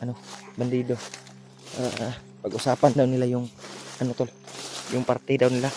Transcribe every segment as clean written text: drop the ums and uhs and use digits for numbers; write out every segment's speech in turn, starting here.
ano, bandido. Pag-usapan daw nila yung ano tol, yung party daw nila.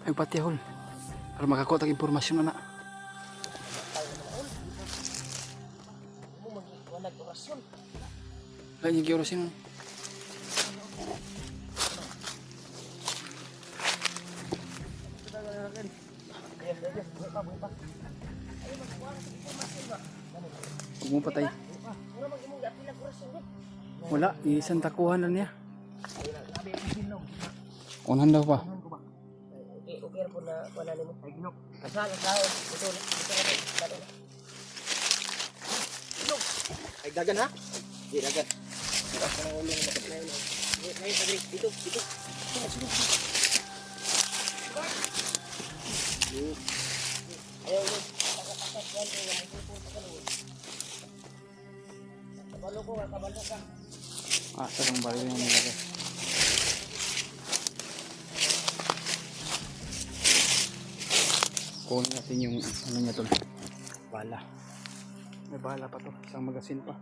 Ay pati hol para makakuha tag impormasyon na. Lagi giorosin. Huwag mo patay. Wala, isang takuhan na niya. Unahan daw pa. Okay po na wala nimo. Kasala tayo. Ito. Ay dagan ha? Di dagan. Dito. Ayaw mo. Kabalo ka. Sarang baril yung nilagay. Kunin natin yung ano niya tol. Bala. May bala pa to. Isang magasin pa.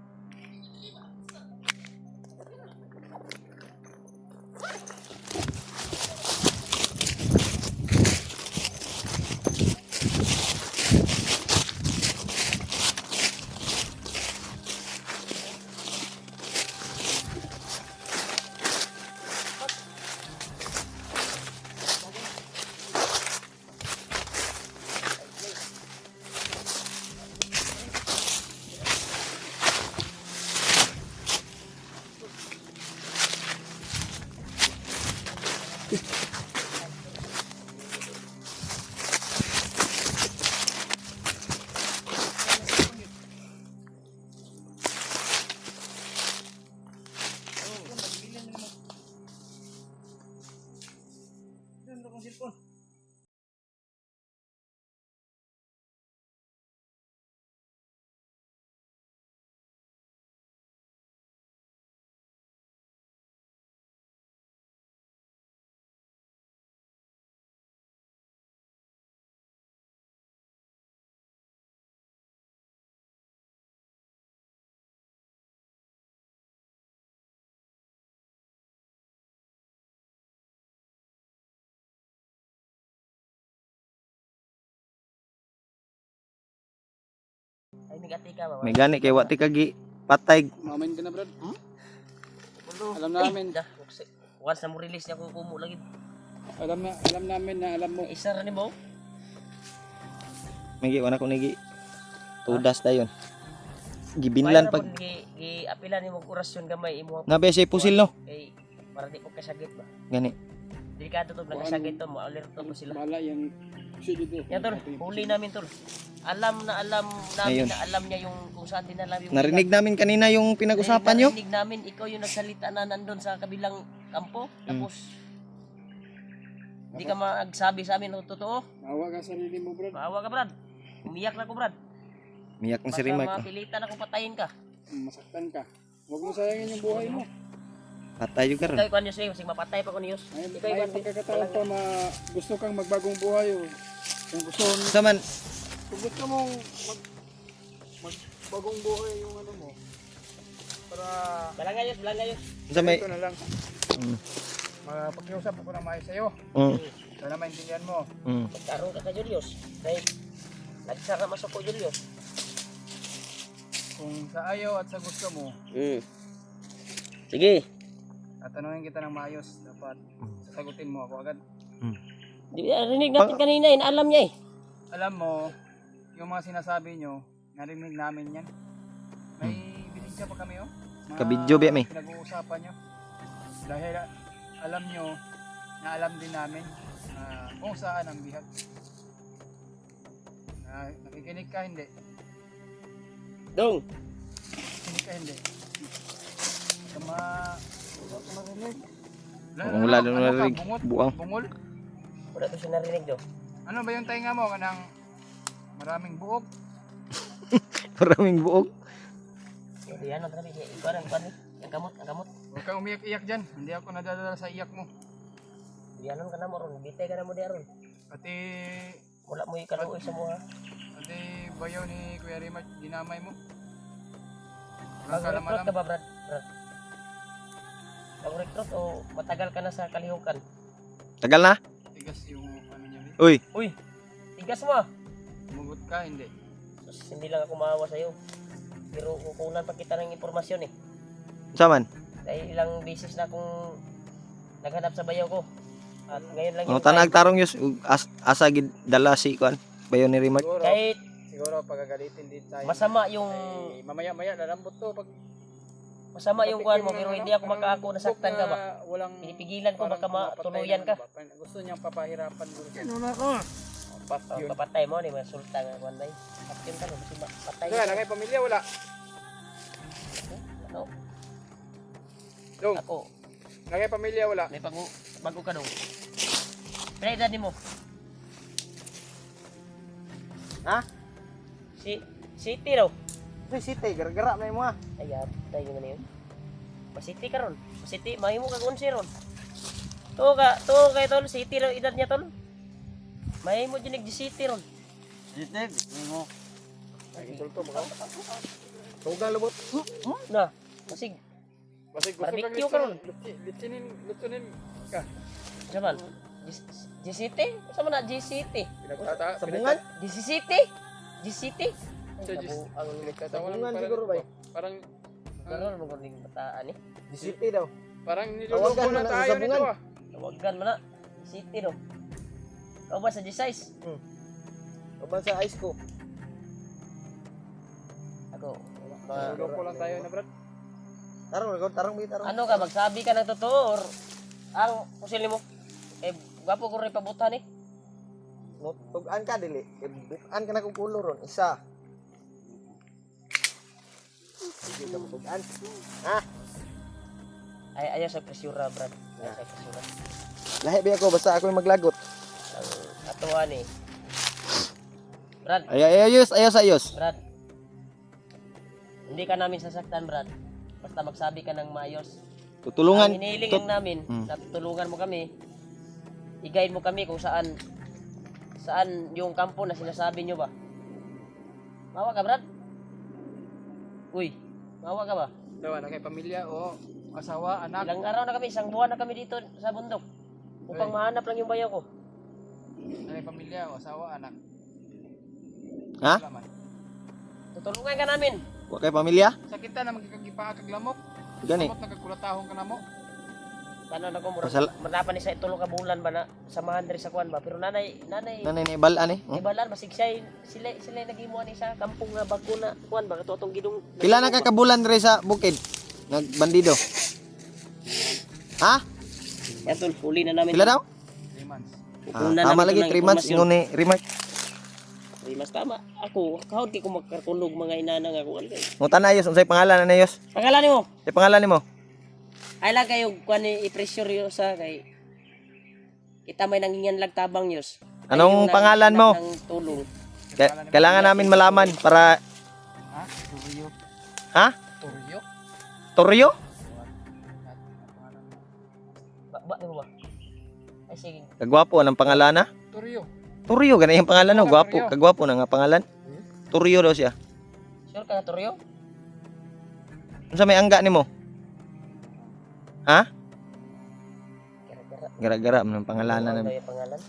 Ay nagati ka ba? May gani kay wati kagi patay. Mamain ka na brad. Ulo. Alam namin. Once na mo release niya ko kumo lagi. Alam namin na alam mo. Isa rin mo. Migi wala ko nigi. Tudas dayon. Gibinlan pag Gi-apilan ni mong orasyon gamay imo. nga bese pusil no. Kay para di ko kasagit ba. Gani. Delikado to nagkasagit to, ma-alerto po sila. Bala yung sige do. Yan tol, huli namin tol. Alam namin Ayun. na alam niya yung kung saan din alam yung Narinig namin kanina yung pinag-usapan nyo. Narinig namin, ikaw yung nagsalita na nandun sa kabilang kampo. Tapos, hindi ka magsabi sa amin ng totoo. Maawa ka sa sarili mo, Brad. Maawa ka, Brad. Umiyak na ko, Brad. Miyak na si Baka Rimac. mapilitan ako patayin ka. Masaktan ka. Huwag mo sayangin yung buhay mo. Patay yung karon. Ikaw ikuan Diyos, sige mapatay pa ko ni Diyos. May Ikaw ikuan pagkakataon pa gusto kang magbagong buhay. Oh. Kung gusto, Saman, kung gusto mong magbagong buhay yung ano mo. Para Balangay Diyos, balangay Diyos. sa may ito na lang. Pag-iusap ako na maayos sa'yo. Sana maintindihan mo. Magkaroon ka ka, Julius. Dahil, nagsara masok ko, Julius. Kung sa ayaw at sa gusto mo, Sige. tatanungin kita ng maayos. Dapat sasagutin mo ako agad. Rinig natin kanina, alam niya eh. Alam mo, yung mga sinasabi nyo, narinig namin yan. May binigyan pa kami, oh. Mga Kabidyo, be, may. pinag-uusapan nyo. Dahil alam nyo, na alam din namin kung saan ang bihag. Nakikinig ka, hindi. Dong. Nakikinig ka, hindi. Tama, marinig. Wala na narinig. Buang. Bungol? Wala to siya narinig do. Ano ba yung tainga mo? Kanang maraming buhok? Maraming buog. Hindi ano talaga ikaw ang pan. Ang kamot. Huwag kang umiyak-iyak dyan. Hindi ako nadadala sa iyak mo. Di anon ka na mo ron, bitay ka na mo di aron. Pati, Wala mo ikaluoy sa mga. pati bayaw ni Kuya Rimac, dinamay mo. Walang Mag-recruit kalaman ka ba, Brad? Mag-recruit o matagal ka na sa kalihukan? Tagal na? Tigas yung ano niya. Uy, Uy, tigas mo ah. Tumugot ka, hindi. Sus, hindi lang ako maawa sa'yo. Pero kukunan pa kita ng impormasyon eh. saman. Dahil ilang beses na akong naghanap sa bayaw ko. At ngayon lang Ang tanag tarong yus asa gid dala si kuan. Bayo ni Rimac. kahit Siguro pagagalitin din tayo. masama yung Mamaya-maya, lalambot to. Pag masama yung kuan mo pero hindi ako makaako nasaktan ka ba? Walang, Pinipigilan ko baka matuluyan ka. Gusto niyang papahirapan. Ano na ako? Pat Oh, yun. kapatay mo ni masulta nga kuan bay. At yun ka no, kasi patay. Kaya na, may pamilya, wala. Ano? Dong, Ako, may pamilya, wala. may bago ka dong. Pila edad nimo? Ha? City raw. Uy, site gara-gara na mo ah. Ay, tayo na yun. Masiti ka ron. Masiti, mahimo ka kunsi ron. To kay tol, city raw edad niya tol. Mahimo dinig di city ron. Site, mo. Ay, ito mga. Tugang lubot. Na, masig. Basig gusto Barbecue kang ka ron. lutunin ka. Saman. G-City? Sama na G-City. Sabungan? G-City? G-City? Ang Sabungan siguro ba? Parang Karoon mo kung bataan eh. Di site daw. parang niloloko Tawagan mo na na tayo sa nito sabungan. ah. Tawagan mo na. G-City no. Ikaw ba sa G-Size? Kaban sa ice ko. Ako. Niloloko lang tayo na brad. Tarong bi tarong. Ano ka, magsabi ka ng totoo or ang pusil mo? Eh, gwapo ko rin pabutan eh. Tugan ka dili. Bukan ka na kung pulo ron isa. Sige ka tugan. Ha? Ay, ayaw sa presyura, Brad. Ayaw sa presyura. Lahi ba ako basta ako yung maglagot. Ang atuan eh. Brad, Ayos. Brad. Hindi ka namin sasaktan, Brad. Basta magsabi ka ng maayos. Tutulungan. Ang hinihiling lang namin, na tutulungan mo kami. I-guide mo kami kung saan yung kampo na sinasabi nyo ba. Mawa ka, Brad? Uy, mawa ka ba? Daw na kay pamilya o asawa, anak. Ilang araw na kami, isang buwan na kami dito sa bundok. Upang mahanap lang yung bayaw ko. Na kay pamilya o asawa, anak. Ha? Wala man. Tutulungan ka namin. Wa kay pamilya? Sa kita na magkakagipa kag lamok. Gani. Lamok nagkakulatahon ka na mo. Tanan ako murag Masal- manapan ni sa tulo ka bulan ba na samahan diri sa kuan ba pero nanay Nanay ni balaan eh. Oh. ibalan basig sila nagimuan ni sa kampong nga bakuna kuan ba kato atong gidong Pila na ka kabulan diri sa bukid? Nagbandido. Ha? Atol huli na namin. Pila daw? 3 months. Pupunan Tama namin lagi ito ng 3 months impormasyon. ingon ni Remark. Mas tama. Ako, kahit di ko magkatulog mga inana nga kuan kay. Mo tanayos unsay pangalan na yos? Pangalan nimo? Say pangalan nimo? Ay lang kayo kuan ni i-pressure yo sa kay kita may nangingan lag tabang yos. Anong pangalan mo? Ng tulong. Kailangan namin malaman para Ha? Turyo. ha? Turyo? Toryo? Ba mo ba? Ay sige. Kagwapo anong pangalan na? Turyo. Toryo ganay ang pangalan no, Oo, gwapo, Toryo. kagwapo na nga pangalan. Toryo daw siya. Sure ka nga Toryo? Unsa may angga nimo? Ha? Gara-gara. Gara-gara man ang pangalanan Ano na. yung pangalan?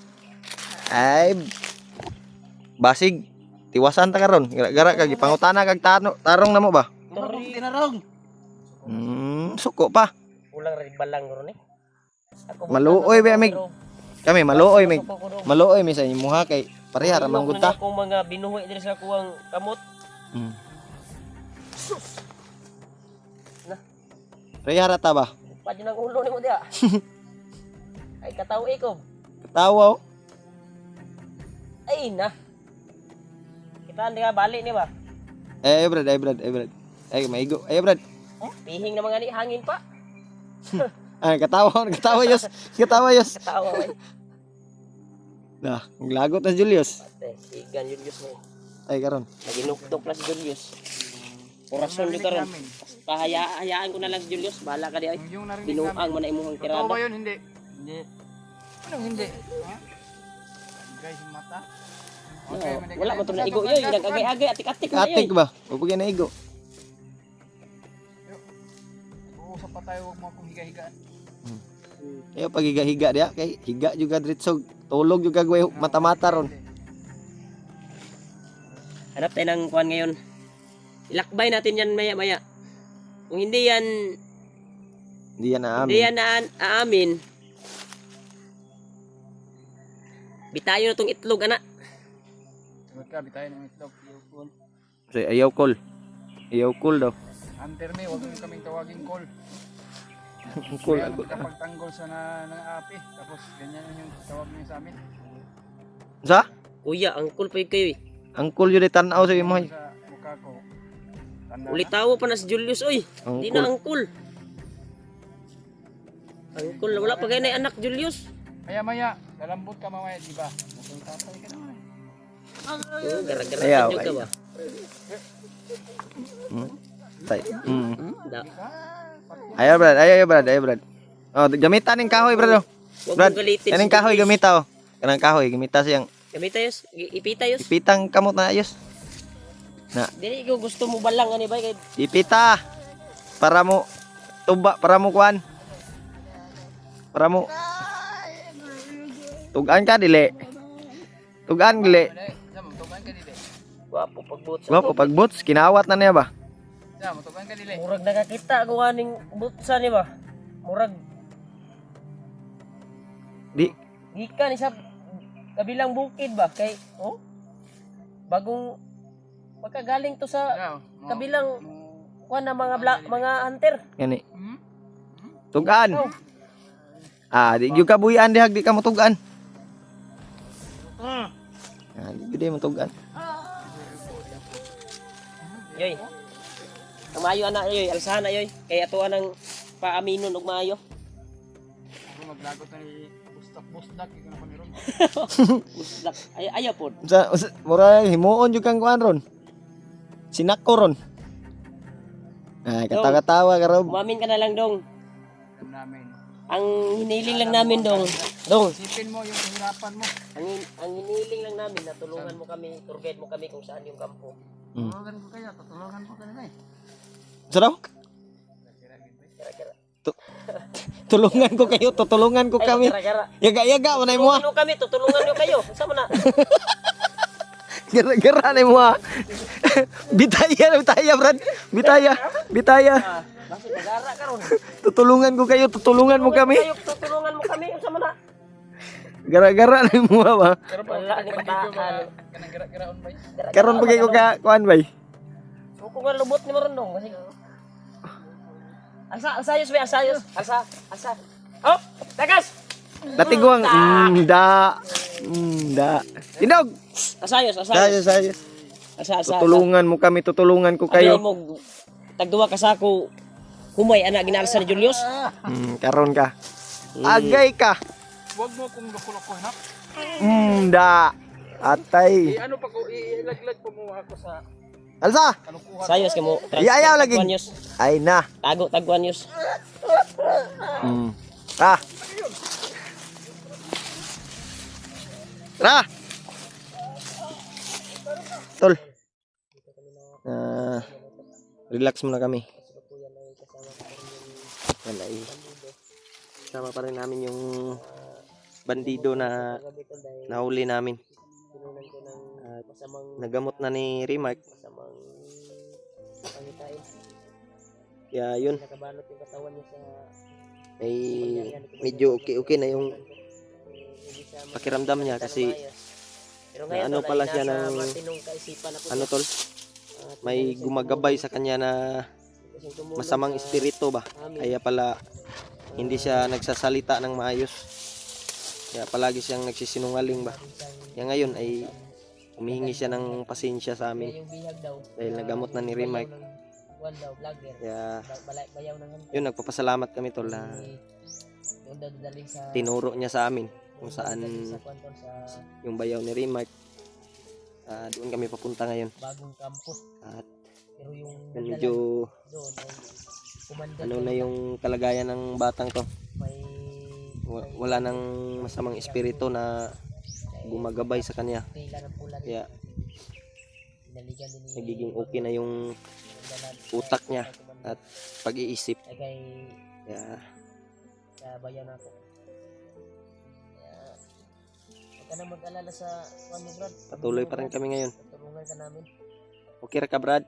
Ay basig tiwasan ta karon. Gara-gara kag ipangutana kag tarong namo ba? Toryo. Tinarong. Suko pa. Ulang rin balang ron eh. Ako Maluoy ba amig? Kami maluoy mig. Maluoy. Maluoy mi sa imuha kay pareha ra man gud ta. Kung mga binuhi diri sa kuwang kamot. Mm. Na. Pareha ra ta ba? Pa dyan ang ulo nimo diha. Ay kataw ikaw. Tawa oh. Ay na. Kita hindi ka balik ni ba? Eh brad. Ay maigo. Ay brad. Pihing na mga ni hangin pa. Ay katawa yos. Katawa yos. Katawa ay. Nah, lagot na Julius. Ate, sigan Julius mo. Ay karon. Naginukdok na si Julius. Orason di karon. Namin. Hayaan ko na lang si Julius. Bahala ka di ay. Yung narinig Binuang namin. mo na imuhang Totoo ba tirada. yun? Hindi. Hindi. Anong hindi? Ha? Guys, yung mata. No, wala mo to na igo yoy. Nagagay-agay atik-atik na Atik yoy. ba? Upugyan na igo. Uusap pa tayo, huwag mo akong higa-higaan. Ayo pagiga-higa dia kay higa juga dritsog. Tulog juga gaway mata-mata ron. Hanap tayo ng kuhan ngayon. Ilakbay natin yan maya-maya. Kung hindi yan, Hindi yan na hindi amin. yan aamin, bitayo na tong itlog, anak. Sagot ka, bitayin ng itlog. So, ayaw call. Ayaw call daw. Hunter me, huwag mo kaming tawaging call. Call Kaya agad. kapag tanggol sa ng api, tapos ganyan yung tawag niyo sa amin. Sa? Kuya, angkol pa yun kayo eh. Ang call yun tanaw sa imo. Sa mukha ko. Tanda Ulit tawo pa na si Julius, oy. Hindi na angkol. Angkol, wala pa kayo na anak, Julius. Maya-maya, lalambot ka mamaya, di ba? Mukhang tatay ka naman. Gara-gara Ayaw, ka ba? Tay. Da. Ayaw brad. Oh, gamitan ning kahoy brad. Huwag Brad, mong galitin. kaning kahoy gamita oh. Kanang kahoy gamita siyang Gamita yus, ipita yus. ipitang kamot na ayos. Dili ko gusto mo balang ani ba kay Ipita para mo tuba, para mo kuan. Para mo tugan ka dili. Tugan dili. Sama, tugan ka dili. guwapo pagbuot sa. Wa pag boots kinawat na niya ba? Sama, tugan ka dili. Murag nakakita ko aning butsa ni ba? Murag Di gikan ni sa kabilang bukid ba kay bagong pagkagaling to sa Ayaw, kabilang kuan na mga hunter. gani. Hmm? Tugan. Oh. Di gyud ka buyan dihag di ka mo tugan. Ah. Di gyud mo tugan. Yoy. Ang maayo ana yoy, alsahan na yoy. Kay ato anang paaminon og maayo. Ako maglagot na ni bustak-bustak, ikaw na ko ni Ron. Uslak. Ayaw pod. Sa mura himuon jud kang kuan ron. Sinako ron. Ay katawa-tawa ka Rob. Umamin ka na lang dong. Alam namin. Ang hiniling lang namin dong. Dong. Isipin mo yung kahirapan mo. Ang hiniling lang namin na tulungan mo kami, tour guide mo kami kung saan yung kampo. Tulungan ko kaya, tutulungan ko kanina eh. Sa daw? Gara-gara. Tulungan ko kayo, tutulungan ko Ay, kami. gara-gara. Yaga-yaga manay mo. Tulungan nyo kami, tutulungan nyo kayo. Saan mo na? Gara-gara na mo. Bitaya, bitaya, Brad. Bitaya. Bakit magara ka ron? Tutulungan ko kayo, tutulungan mo kami. Tutulungan mo kami. Unsa man na? Gara-gara na mo ba? Pero pa Wala ni pataan. kanang gira-giraon ba? Karon pa kayo ka kuan bay. So kung ang lubot ni mo ron dong. Kasi... Asayos ba? Asayos. Asa. Oh! Tagas! Natiguang da. Da. Tinog. Asayos. Sayos. Asa. Tutulungan mo kami, tutulungan ko Kayo kayo. mo tagduwa ka sa ako. Humay anak ginarsa ni Julius. Karon ka. Agay ka. Huwag mo kung loko-loko ha. Da. Atay. Ano pa ko ilaglag pa mo ako sa Alsa. kalukuhan. Sayos ka mo. Ayaw lagi. News. Ay na. Taguan news. Ah. Tara. Tol. Relax muna kami. Wala eh. Sama pa rin namin yung bandido na nahuli namin. At nagamot na ni Remark. Kaya yun. Nakabalot yung katawan niya sa Ay medyo okay na yung pakiramdam niya kasi pero na ano pala siya ng ano tol, may gumagabay sa kanya na masamang espiritu ba, kaya pala hindi siya nagsasalita ng maayos, kaya palagi siyang nagsisinungaling ba. Kaya ngayon ay humihingi siya ng pasensya sa amin dahil nagamot na ni Remark. Kaya yun, nagpapasalamat kami tol na tinuro niya sa amin kung saan yung bayaw ni Remark. Doon kami papunta ngayon. At medyo ano na yung kalagayan ng batang to. Wala nang masamang espiritu na gumagabay sa kanya. Kaya nagiging okay na yung utak niya at pag-iisip. Kaya bayan ako. Huwag ka na mag-alala sa kami, Brad. patuloy pa rin kami ngayon. Tutulungan ka namin. Okay ra ka, Brad?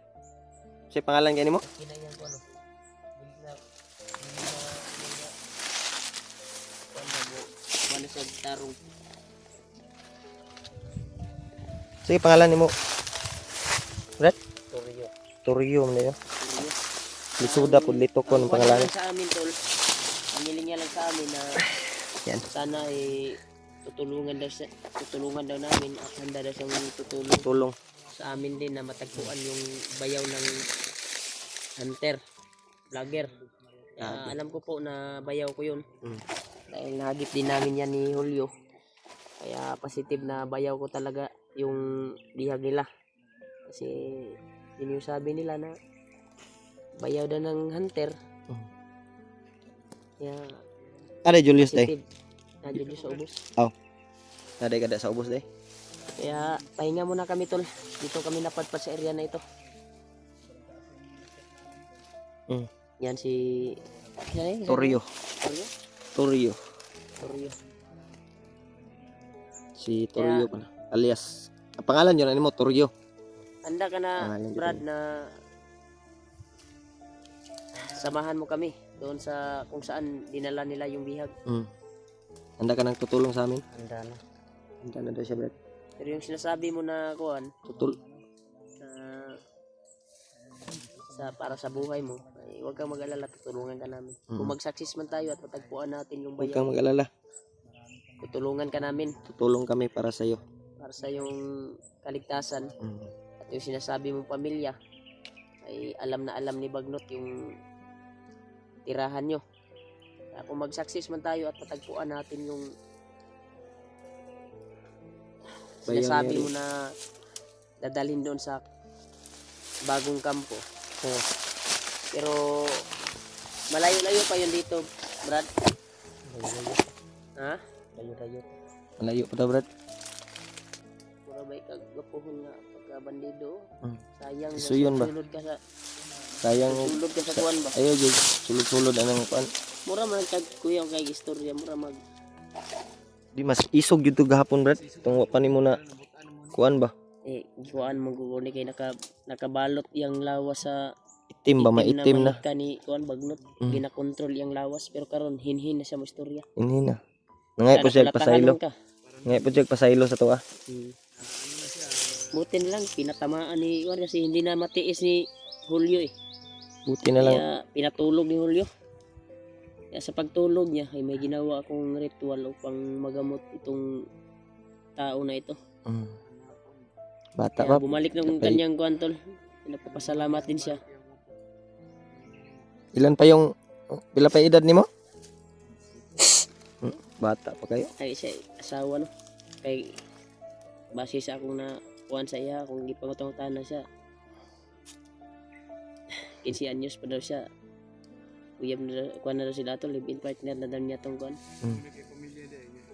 Siya pangalan gani mo? Kinaiyan ko ano. Wala sa tarong. Sige, pangalan ni mo. Brad? Toryo. Toryo mo na yun. Lisuda po dito ko ng pangalan. Sa amin, tol. Pamiling niya lang sa amin na Yan. sana tutulungan daw namin at handa daw siyang tutulong Tulong. sa amin din na matagpuan yung bayaw ng hunter, vlogger. Alam ko po na bayaw ko yun. Dahil nahagip din namin yan ni Julio. Kaya positive na bayaw ko talaga yung bihag nila. Kasi yun yung sabi nila na bayaw daw ng hunter. Kaya Ada Julius day. positive na Julius sa ubos. Ada kada sa ubos day. Kaya pahinga muna kami tol. Dito kami napadpad sa area na ito. Yan si Toryo. Toryo. Si Toryo pala. Alias. Ang pangalan yun, ano mo? Toryo. Handa ka na, Pangalan dito. Brad, na samahan mo kami doon sa kung saan dinala nila yung bihag. Handa ka nang tutulong sa amin? Handa na. Handa na daw siya, Brad. Pero yung sinasabi mo na kuan para sa buhay mo, ay huwag kang mag-alala, tutulungan ka namin. Kung mag-success man tayo at matagpuan natin yung Huwag bayan, kang mag-alala. tutulungan ka namin Tutulong kami para sa iyo. para sa yung kaligtasan. At yung sinasabi mong pamilya ay alam na alam ni Bagnot yung tirahan nyo. Kaya kung mag-success man tayo at matagpuan natin yung sinasabi mo na dadalhin doon sa bagong kampo. Pero malayo-layo pa yun dito, Brad. Ha? Layo-layo. Malayo pa daw, Brad. Pura ba ikagapuhon nga pagkabandido? Sayang. So yun ba? Sulod ka sa Sayang. sulod ka sa kuwan ba? Ayo, Jig. Sulod-sulod anong kuan. Mura man kag kuya kay istorya, mura mag Di mas isog jud to gahapon, Brad. Tungwa pa nimo na kuan ba? kuan maguguni kay nakabalot yang lawas sa Itim ba? Maitim na. Ka ni kuan bagnot. Ginakontrol yang lawas pero karon hinhin na siya mo istorya. Inhi na. Ngay po siya pasaylo. Ka. Ngay po siya pasaylo sa tuwa. Buti na lang pinatamaan ni kuan kasi hindi na matiis ni Julio eh. Buti na lang. Kaya pinatulog ni Julio. Kaya sa pagtulog niya ay may ginawa akong ritual upang magamot itong tao na ito. Bata Kaya pa. bumalik ng kanyang kuantol. Nagpapasalamat din siya. Ilan pa yung pila pa edad nimo? Bata pa kayo. Ay siya asawa no. Kay base sa akong na kuan sa iya kung gipangutang na siya. 15 anyos pa daw siya. Uyab na kuan na daw sila to, live-in partner na daw niya tong kuan.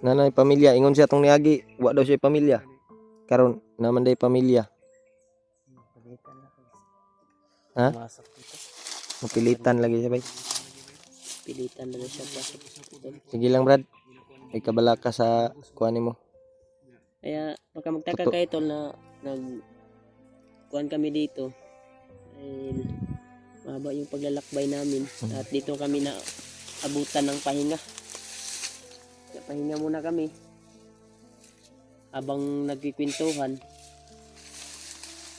Nanay pamilya ingon siya tong niagi, wa daw siya pamilya. Karon naman day pamilya. Ha? Mapilitan lagi siya bay. Pilitan na daw siya pasok. Sige lang Brad. Ay kabala ka sa kuan nimo. Kaya baka magtaka kayo tol na nag kuan kami dito. Ay mahaba yung paglalakbay namin at dito kami na abutan ng pahinga. Pahinga muna kami habang nagkikwentuhan.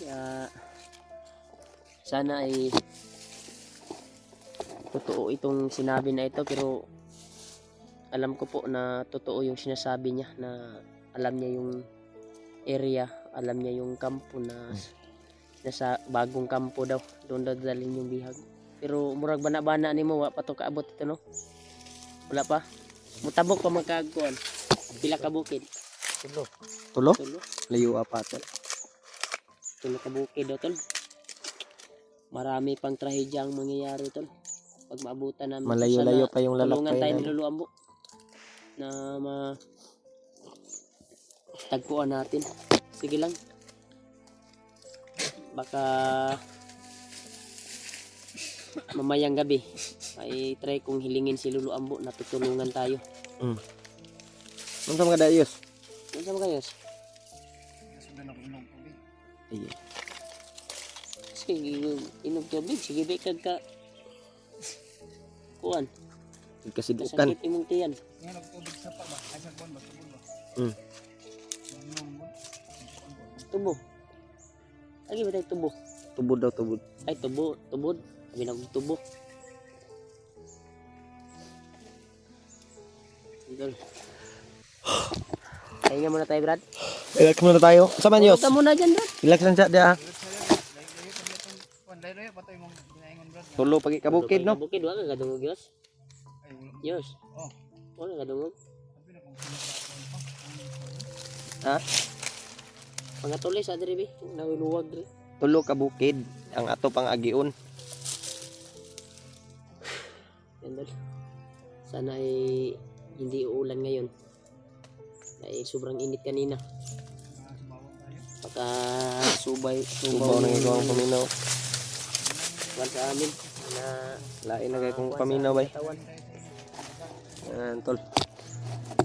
Kaya sana ay totoo itong sinabi na ito pero alam ko po na totoo yung sinasabi niya na alam niya yung area, alam niya yung kampo na nasa bagong kampo daw, doon daw dalhin yung bihag. Pero murag bana-bana nimo wa pa to kaabot ito no. Wala pa. Mutabok pa magkaagkuan. Pila ka bukid? Tulo? Tulo. Layo apat. Tulo ka bukid daw tol. Marami pang trahedya ang mangyayari tol. Pag maabutan namin. Malayo-layo pa yung tulungan lalakbay tayo ni namin. Lolo Ambo na tagpuan natin. Sige lang. Baka mamayang gabi ay try kong hilingin si Lolo Ambo na tutulungan tayo. Unsa mga dayos? Ano sa mga kayos? Nasundan ako inom tubig. Iya. Sige, inog tubig. Sige, bekag ka. Kuan. Kasidukan. Kasakit imong tiyan. Ngayon nagtubig sa pa ba? Ay sa buwan ba? Tubig ba? Inom ba? Tubo. Lagi ba tayo tubo? Tubod daw tubod. Ay, tubo. Tubod. Sabi na tubo. Idol. Kaya muna tayo, Brad. Relax muna tayo. Sama niyo. Punta muna dyan, Brad. Relax lang siya dia. Layo-layo pa tayo mong ginaingon bro. Tulo pagi ka bukid no. Bukid, wala ka dungog, Yos. Ay, wala. Yos. Oh. Wala ka dungog. Sabi na kung sino Ha? Mga tulis, adri, bi. Nawiluwag, dri. Tulo ka bukid ang ato pang agion. Yan, Brad. Sana ay hindi uulan ngayon. Dahil sobrang init kanina. Baka Subaw nang igawang paminaw. Kuwan sa amin na Lain na kay kung paminaw bay. katawan. Yan tol.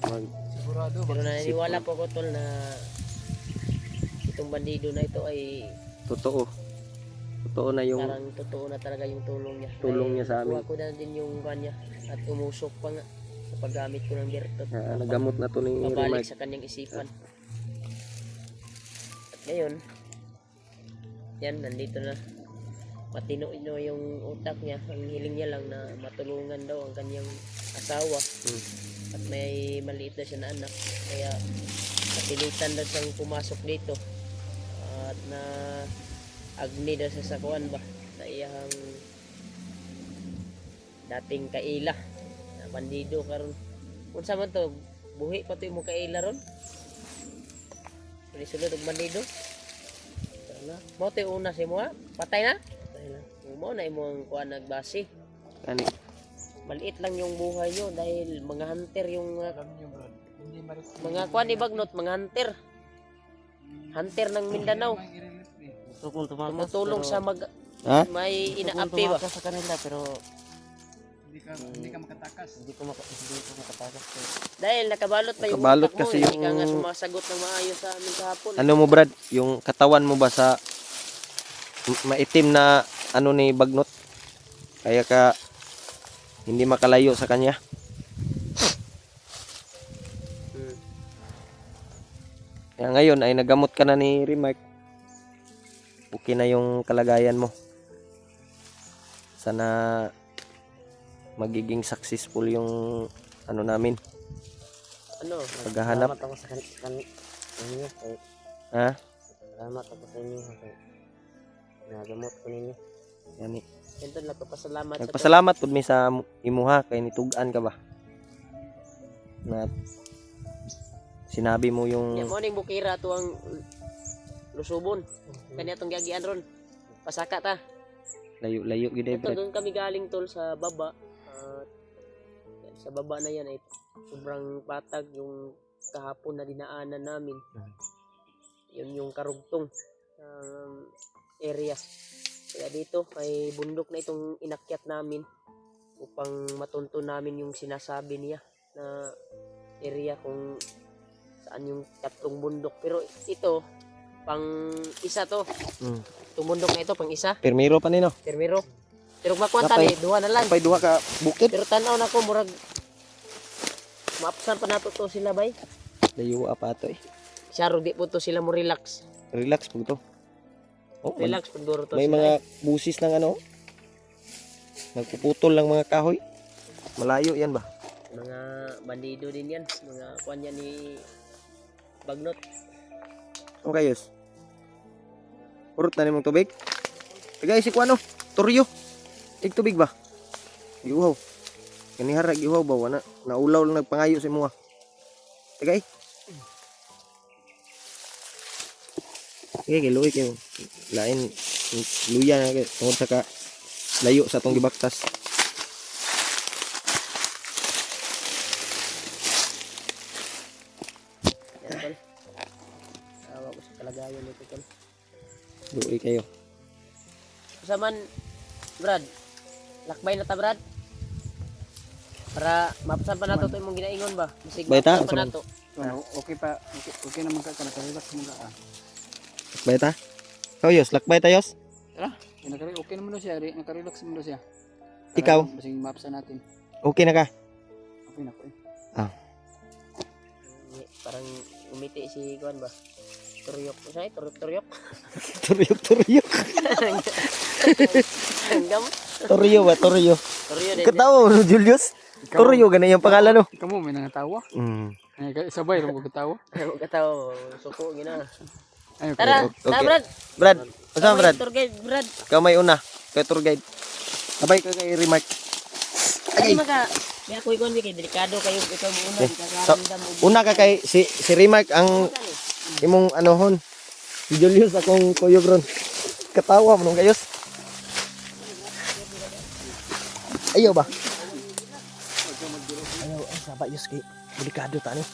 Mag sigurado ba? Pero naniniwala po ko tol na itong bandido na ito ay totoo. Totoo na yung parang totoo na talaga yung tulong niya. tulong niya sa amin. Kuha ko na din yung kanya at umusok pa nga sa paggamit ko ng bertot. Nagamot na to ni Mabalik Remark. sa kanyang isipan. At ngayon, yan, nandito na. Matino yung utak niya. Ang hiling niya lang na matulungan daw ang kanyang asawa. At may maliit na siya na anak. Kaya napilitan daw siyang pumasok dito. At na agni daw sa sakuan ba sa iyang dating kaila na bandido karon. Unsa man to? Buhi pa to imong kaila ron? Sulod og bandido? Sana. Mo te una si mo ha? Patay na? Patay na. Mo na imong kuan nagbasi. Kani Maliit lang yung buhay nyo dahil mga hunter yung Alam niyo bro. Hindi maris. mga kuan ni Bagnot, mga hunter. Hunter ng Mindanao. Tumutulong sa mag ha? may inaapi ba? sa kanila pero Hindi ka makatakas. hindi ko makatakas ko. Dahil nakabalot pa yung Nakabalot utak mo, kasi hindi ka yung- nga sumasagot ng maayos sa amin kahapon. Ano mo Brad, yung katawan mo ba sa maitim na ano ni Bagnot. Kaya ka hindi makalayo sa kanya. Kaya ngayon ay nagamot ka na ni Remark. Okay na yung kalagayan mo. Sana magiging successful yung ano namin. Ano? Paghahanap. Salamat ako sa inyo. Ha? Salamat ako sa inyo. Nagamot ko ninyo. Yani. Ito lang pasalamat sa Nagpasalamat pud mi sa imuha kay nitugan ka ba. Na sinabi mo yung Nya mo ning bukira to ang lusubon. Kanya tong giagian ron. Pasaka ta. layo-layo gid ay Ito Brad. doon kami galing tol sa baba. Sa baba na yan ay sobrang patag yung kahapon na dinaanan namin. Yun yung karugtong area. Kaya dito ay bundok na itong inakyat namin upang matunto namin yung sinasabi niya na area kung saan yung tatlong bundok. Pero ito, pang isa to. Itong bundok na ito, pang isa. Permiro pa nino. Termiro. Pero makuha Napay- ni, duha na lang. Pay duha ka bukid. Pero tanaw na ko, murag maapsan pa nato to sila bay. Layo pa ato eh. Siya di po to sila mo relax. Relax po to. Oh, Relax pag duro to may sila. mga busis ng ano. Nagpuputol ng mga kahoy. Malayo yan ba? Mga bandido din yan. Mga kuwan yan ni Bagnot. Ang kayos. Urot na nimong tubig. Tagay si kuano. Turyo. Ig tubig ba? Giuhaw. Kanihara giuhaw ba wana? Naulaw lang nagpangayo sa imuha. Tagay. Sige, luoy kayo. Lain luya na kayo. Tungod sa ka layo sa atong gibaktas. Yan tol. Tawa ko sa kalagayan nito tol. Luoy kayo. Kasaman, Brad. Lakbay na ta Brad. Para maapsan pa nato to imong ginaingon ba? Bisig Baita, maapsan pa kasaman. nato. Okay pa, okay naman ka, nakarelax mo ka. Lakbay ta? Kayos, lakbay tayos? Okay naman daw siya, nakarelax mo daw siya. Ikaw? Basing mapsa natin. Okay na ka? Okay na ko eh. Parang umiti si kuan ba? Turyok. Usay turyok. Turyok. Hanggang Toryo ba? Toryo. turyo din. Katawa mo no, Julius? Toryo, ganun yung pangalan no? Ikaw mo, may nangatawa. Mm. Sabay lang ko katawa. Kataw, suko gina. Ay, okay. Tara, okay. tara Brad. Brad, saan Brad? Tour guide, Brad. Ikaw may una. Kay tour guide. Abay ka kay Remark. Ay maka. Kaya ko ikon kay delikado kayo ikaw mo una, kakaramdam mo. Una ka kay si Remark ang imong anohon. Si Julius akong kuyog ron. Katawa mo nung kayos. Ayaw ba? Ayaw, ay sabayos kay delikado ta ni.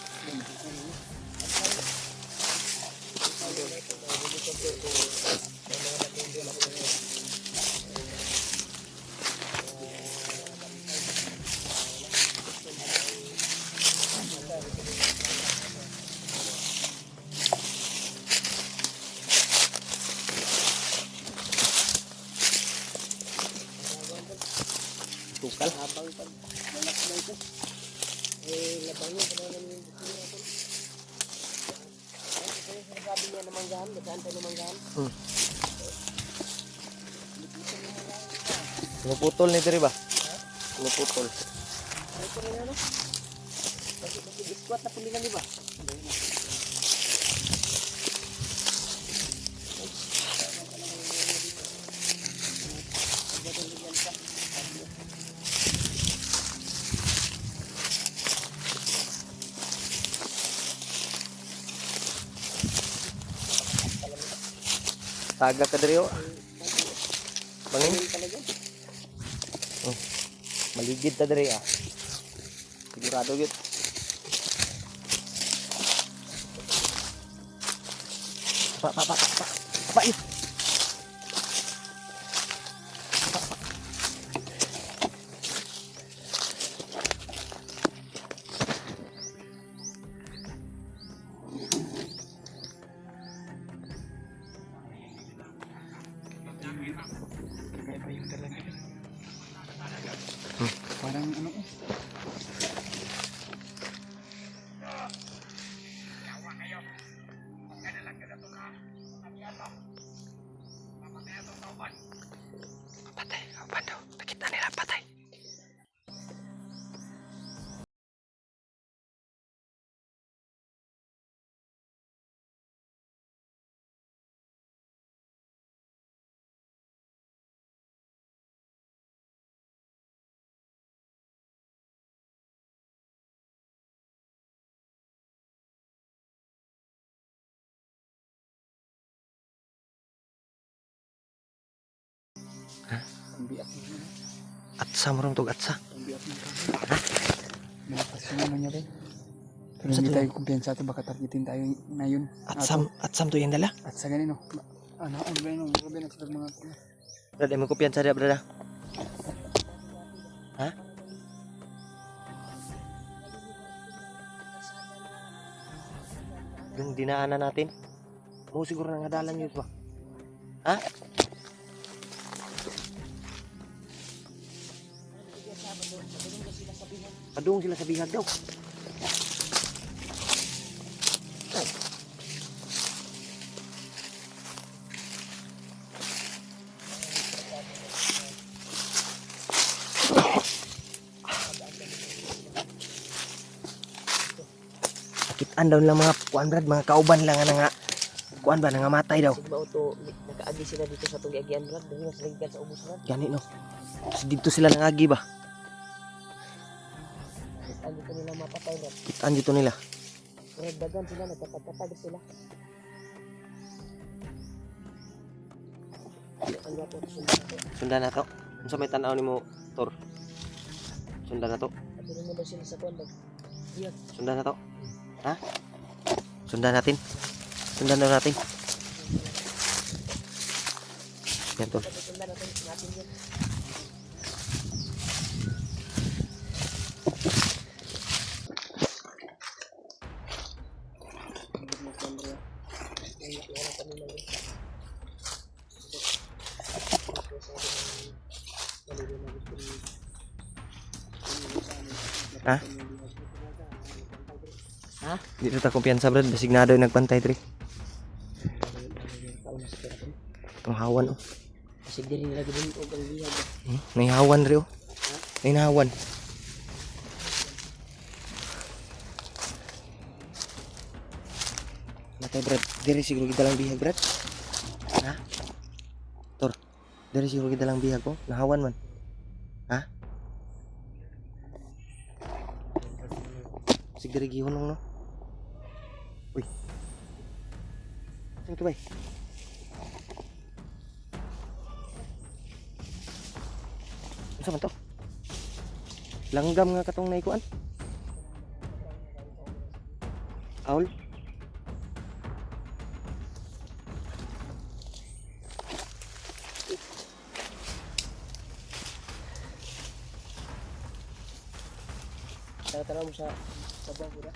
Tukal. Habang pag malakbay ko. Eh labang niya kada naman yung buko. Ay, sabi niya namanggahan, saan tayo namanggahan? Pinuputol ni diri ba? Pinuputol. Ay ko rin ano. Kasi squat na pulilan di ba? Taga ka diri oh. Bangin. Oh. Maligid ta diri ah. Sigurado gyud. Pa. Yun. Kakaiba yung talaga. Parang ano eh. Patay, kapan daw. Nakita nila patay. Ang biak mo yun. Atsa mo rin tog atsa. Ang biak mo yun. Malakas yung ano niya rin. Pero Sa hindi to? tayo kumpiyansa ito. Baka targetin tayo na yun. Atsam to yung dala. At sa ganino. Ano ba yun? Grabe na sa mga kuya. Brad, may kumpiyansa dia, brad. Ha? Yung dinaanan natin. Oo, siguro nangadalan yun ba? Ha? Padung sila sa bihag daw. Sakitan daw lang mga kuan brad, mga kauban lang nga kuan ba nangamatay daw. Sigma auto nakaagi sila dito sa tugiagyan brad. Dili mas lagi sa ubos brad. Gani no. Kasi dito sila nangagi ba? Ano ko nila mapatay brad. Kitaan dito nila. Brad dagan sila nagkapatag sila. Ano ba to sundan to? Sundan na to. Unsa may tan-aw nimo, Tor? Sundan na to. At mo daw sila sa kuan bag. Iya. Sundan na to. Ha? Sundan natin. Sundan daw natin. Yan Tor. Sundan natin yan. Ha? Ha? Dito ta kumpiyansa brad, designado yung nagpantay tri. Itong hawan oh. Kasi diri nila gid og ang bihag. May hawan ri oh. May hawan. Matay brad, diri siguro kita lang bihag brad. Ha? Tor, diri siguro kita lang bihag oh. Nahawan man. Ha? Siguro gihunong no. Uy. Ito bay. Unsa man to? Langgam nga katong naikuan. Aul. Tara mo sa bago ra.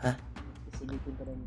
Ha? Silipin pa rin.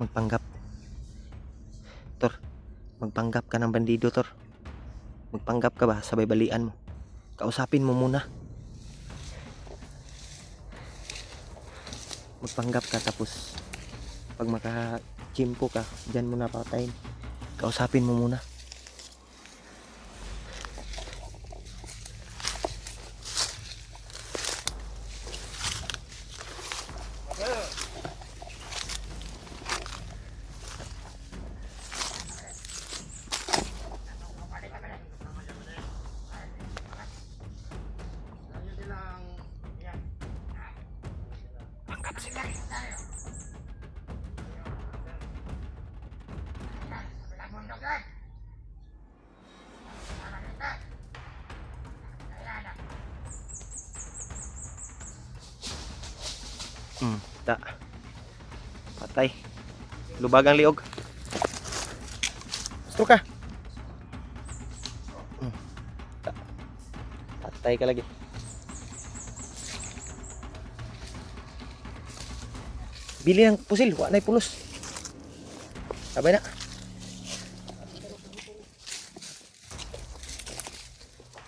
Magpanggap. Tor, magpanggap ka ng bandido, Tor. Magpanggap ka ba? Sabay balian mo. Kausapin mo muna. Magpanggap ka tapos pag maka-chimpo ka, dyan mo na patayin. Kausapin mo muna. Ta. Patay. Lubagang liog. Gusto ka? Ta. Patay ka lagi. Bili ng pusil, wa na'y pulos. Sabay na.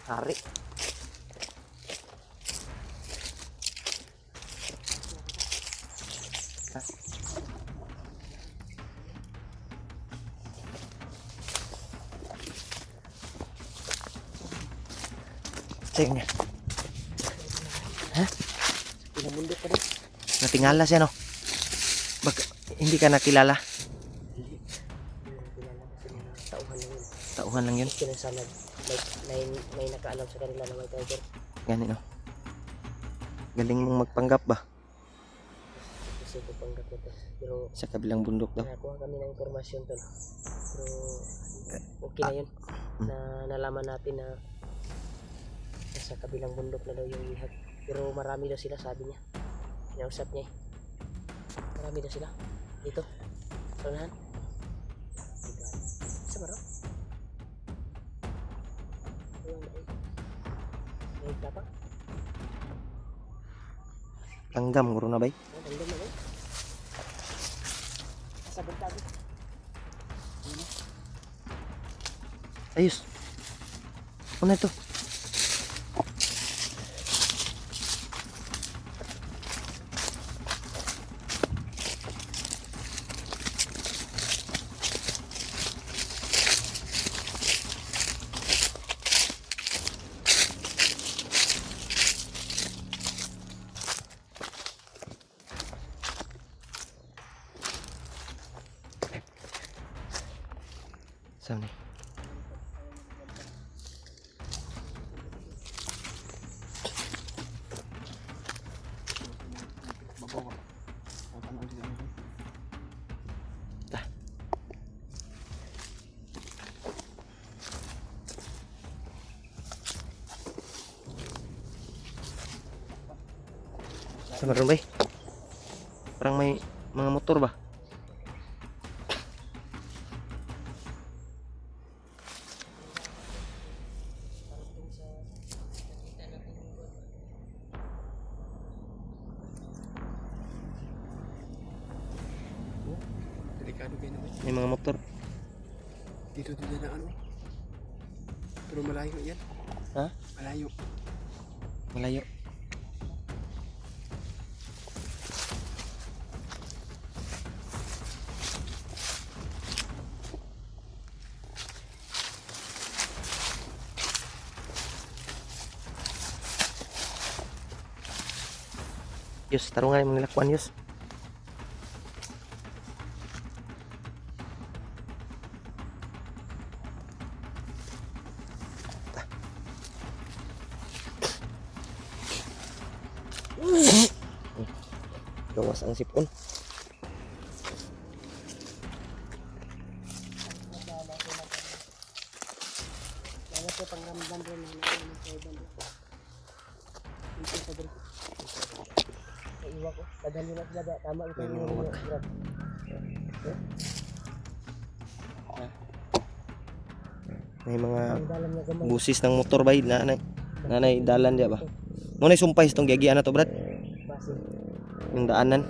Hari. Cek niya. Ha? Pinamundok ka din. Natingala siya, no? Hindi ka nakilala? Tauhan lang yun. Tauhan lang yun. Sinasalag. May nakaalam sa kanila na may tiger. Ganun, no? Galing mong magpanggap ba? Kasi pupanggap ko to. Pero Sa kabilang bundok daw. nakakuha kami ng informasyon to. Pero okay na yun. Na nalaman natin na sa kabilang bundok na daw yung ihag. Pero marami daw sila, sabi niya. Kinausap niya eh. Marami daw sila. Dito. Sa unahan. Sa maro. May tapa. Langgam, guro na bay. Nandun na ba? Sa bantado. Ayos. Ano ito? Saan ni? Sa meron ba? Parang may mga motor ba? Delikado kayo naman. May mga motor. Dito din na ano. Pero malayo yan. Ha? Malayo. Malayo. Yus, tarungan mo nila kuan, Yus. Gawas ang sipon. Kaya ko pangramdam rin na naman sa ibang dito. Dito sa dito. Sa iwa ko. Dadali na sila. Tama ito yung grab. May mga Ang dalam na gamay. busis ng motor ba? Nanay dalan dia ba? Muna sumpay itong giagian na to, Brad. Base. Yung daanan.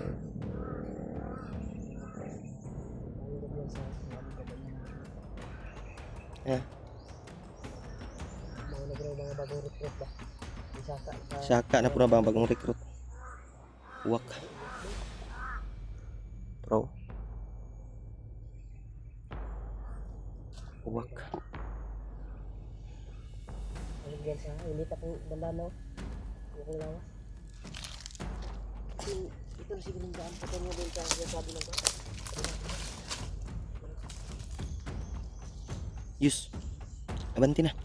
Eh, Mga nagre mga bagong recruit ba? Isaka sa saka na po na ba ang bagong recruit? Uwak. Pro. Uwak. Aligyan sa ulit akong bandanaw. Yung lawas. Ito na siguro yung daan. Ito nyo din sa sabi ng ba? Yus. Abanti na.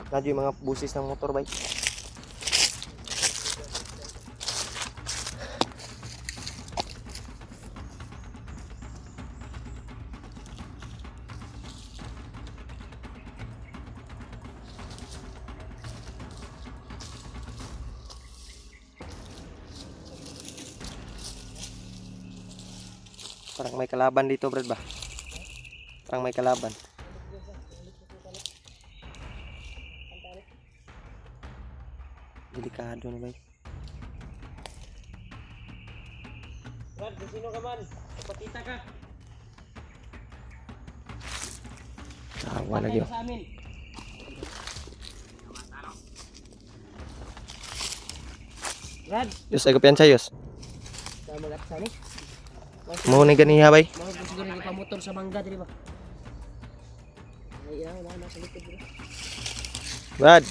Radyo yung mga busis ng motorbike. Parang may kalaban dito, Brad ba? Parang may kalaban. Delikado na ba? Brad, kung sino ka man? Kapatita ka. Tawa lagi. Sa amin. Brad, Yus, ay kumpiyansa, Yus. sa mga sa ni. Mo ni ganiha bay. Mahal ko siguro yung pamotor sa mangga, di ba? Ay, wala na sa likod, bro. Brad,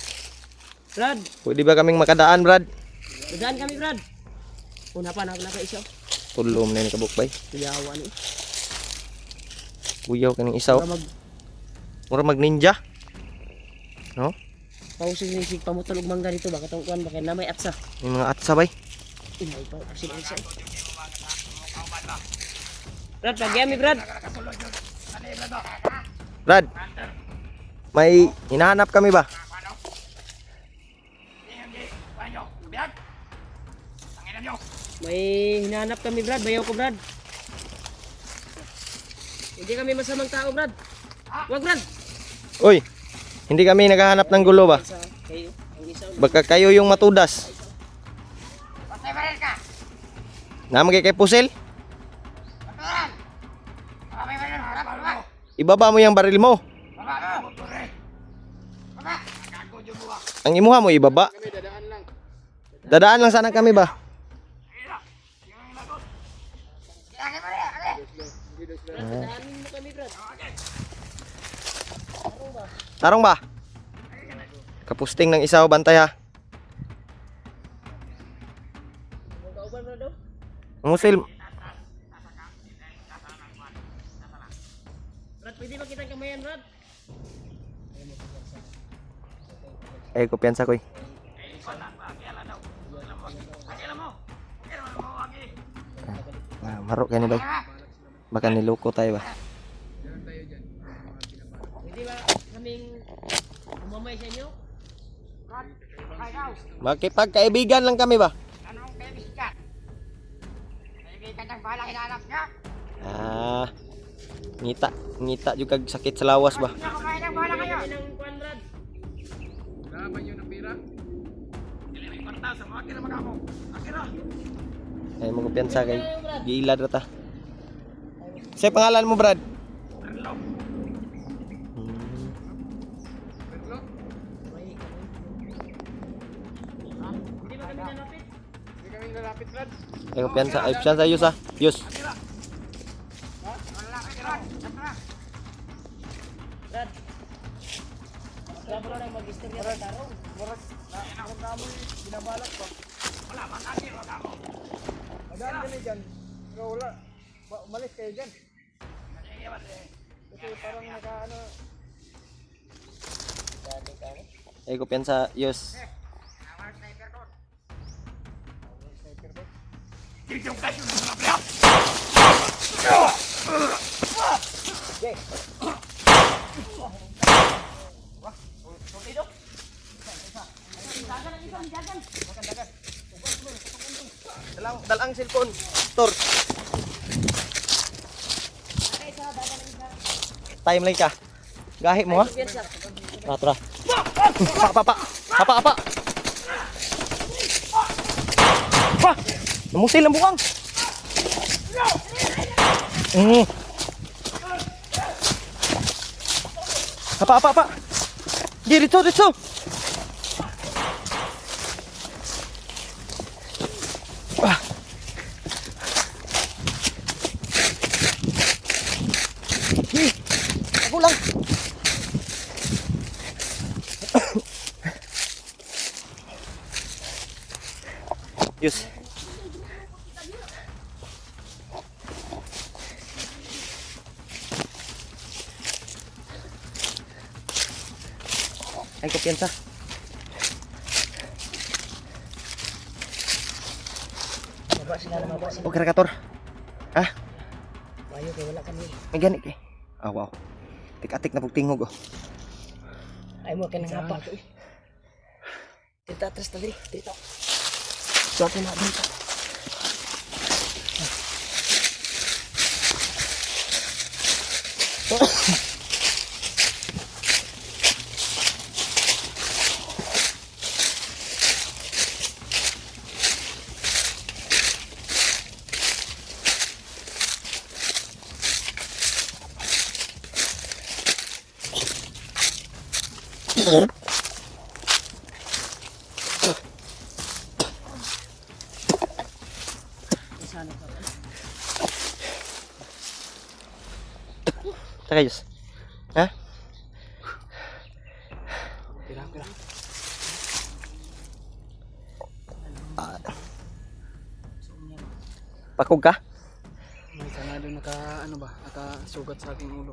Brad, pwede ba kaming makadaan, Brad? dadaan kami, Brad. Una pa, naka-isa. Tulom na ni kabuk bay. Kuyawa ni. Kuyaw kaning isaw. Para Mura mag ninja. No? pausin ni sig pamotor ug mangga dito ba katong kuan ba kay na may atsa. Yung mga atsa bay. Inay pa kasi isa. Brad, pagyami, Brad. Brad. May hinahanap kami ba? May hinahanap kami, Brad. Bayaw ko, Brad. Hindi kami masamang tao, Brad. Wag, Brad. Uy, hindi kami naghahanap ng gulo ba? Sa kayo, ang isa. Baka kayo yung matudas. Namagay kay Pusel? Ibaba mo yung baril mo. Ang imuha mo ibaba. Dadaan lang sana kami ba? Daanin mo kami, Brad. Tarong ba? Kapusting ng isaw, bantay ha. Kauban, Brad, daw. Musil, Brad, pwede ba kitang kamayan, Brad? ay kumpiyansa ko eh. Marok ka ni bay. Baka niloko tayo ba? Pwede ba kaming umamay sa inyo? Makipagkaibigan lang kami ba? Anong kaibigan? Kaibigan ng bahala hinanap niya. Ah, ngita juga sakit sa lawas ba? Hindi ako kaya ng bahala kayo. Kami ng kuan, Brad. Laban yun ng pira. Hindi may kwarta sa mga kinamag ako. Akira. Ay mo kumpiyansa kay giilad ra ta. Sa pangalan mo, Brad? Hindi ba kami nanapit? Hindi kami lalapit, Brad. Ay kumpiyansa, Yus ah. Yus. Brad. Sabi ko lang mag-istorya sa tarong. Binabalak pa. Wala, matagi, wag ako. Madaan kami dyan. Pero wala. Umalis kayo dyan. Kasi parang naka-ano. Ay kumpiyansa, Yus. Dalang cellphone. Tor. Time lang ka. Gahi mo ha. Tara. Pa. Namusil ang bukang. Mm. Apa. Dito. Ah. Ako lang. Yus. Ay, kumpiyansa. Mababa sila. O, karakator. Ha? Mayo kay wala kami. May gani kay. Ah, wow. Tik-atik na pagtingog, oh. Ay mo kay nangapa. Dito atras ta diri. Dito. Suwak na dito. Taka, Yus. Ha? Kira. Pakog ka? May sanado nakasugat sa aking ulo.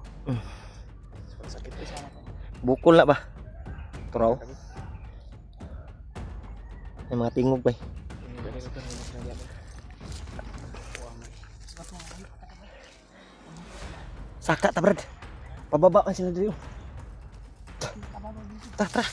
Sakit pa sana. Bukol na ba? Turaw. May mga tingog ba? Saka ta, Brad. Pababa kan sila dito. Tara.